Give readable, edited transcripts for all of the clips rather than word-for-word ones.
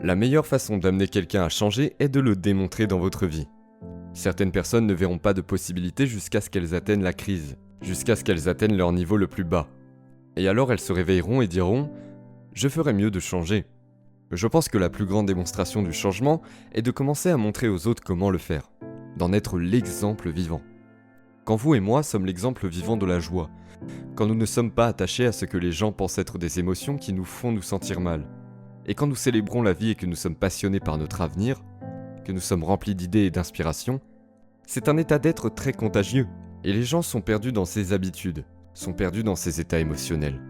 La meilleure façon d'amener quelqu'un à changer est de le démontrer dans votre vie. Certaines personnes ne verront pas de possibilité jusqu'à ce qu'elles atteignent la crise, jusqu'à ce qu'elles atteignent leur niveau le plus bas. Et alors elles se réveilleront et diront « Je ferais mieux de changer ». Je pense que la plus grande démonstration du changement est de commencer à montrer aux autres comment le faire, d'en être l'exemple vivant. Quand vous et moi sommes l'exemple vivant de la joie, quand nous ne sommes pas attachés à ce que les gens pensent être des émotions qui nous font nous sentir mal, et quand nous célébrons la vie et que nous sommes passionnés par notre avenir, que nous sommes remplis d'idées et d'inspiration, c'est un état d'être très contagieux, et les gens sont perdus dans ces habitudes, sont perdus dans ces états émotionnels.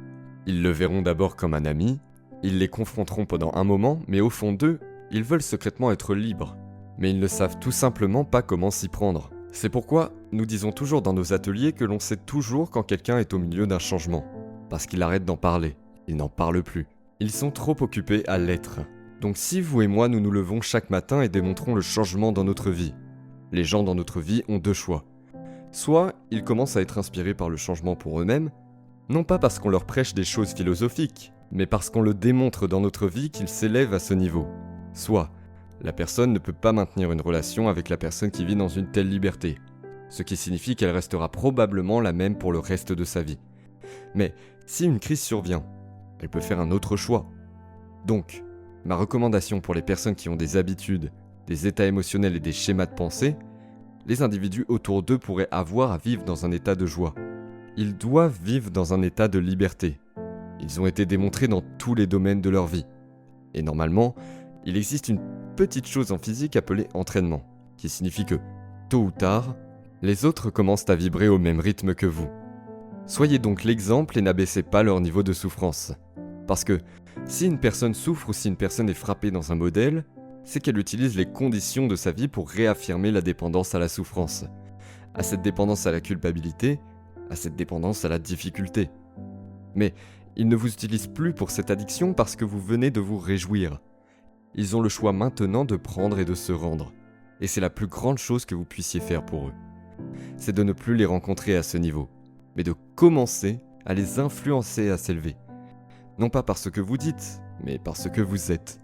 Ils le verront d'abord comme un ami, ils les confronteront pendant un moment, mais au fond d'eux, ils veulent secrètement être libres, mais ils ne savent tout simplement pas comment s'y prendre. C'est pourquoi nous disons toujours dans nos ateliers que l'on sait toujours quand quelqu'un est au milieu d'un changement, parce qu'il arrête d'en parler, il n'en parle plus. Ils sont trop occupés à l'être. Donc si vous et moi nous nous levons chaque matin et démontrons le changement dans notre vie, les gens dans notre vie ont deux choix. Soit ils commencent à être inspirés par le changement pour eux-mêmes, non pas parce qu'on leur prêche des choses philosophiques, mais parce qu'on le démontre dans notre vie qu'ils s'élèvent à ce niveau. Soit la personne ne peut pas maintenir une relation avec la personne qui vit dans une telle liberté, ce qui signifie qu'elle restera probablement la même pour le reste de sa vie. Mais si une crise survient, elle peut faire un autre choix. Donc, ma recommandation pour les personnes qui ont des habitudes, des états émotionnels et des schémas de pensée, les individus autour d'eux pourraient avoir à vivre dans un état de joie. Ils doivent vivre dans un état de liberté. Ils ont été démontrés dans tous les domaines de leur vie. Et normalement, il existe une petite chose en physique appelée entraînement, qui signifie que, tôt ou tard, les autres commencent à vibrer au même rythme que vous. Soyez donc l'exemple et n'abaissez pas leur niveau de souffrance. Parce que si une personne souffre ou si une personne est frappée dans un modèle, c'est qu'elle utilise les conditions de sa vie pour réaffirmer la dépendance à la souffrance, à cette dépendance à la culpabilité, à cette dépendance à la difficulté. Mais ils ne vous utilisent plus pour cette addiction parce que vous venez de vous réjouir. Ils ont le choix maintenant de prendre et de se rendre. Et c'est la plus grande chose que vous puissiez faire pour eux. C'est de ne plus les rencontrer à ce niveau, mais de commencer à les influencer à s'élever. Non pas par ce que vous dites, mais par ce que vous êtes.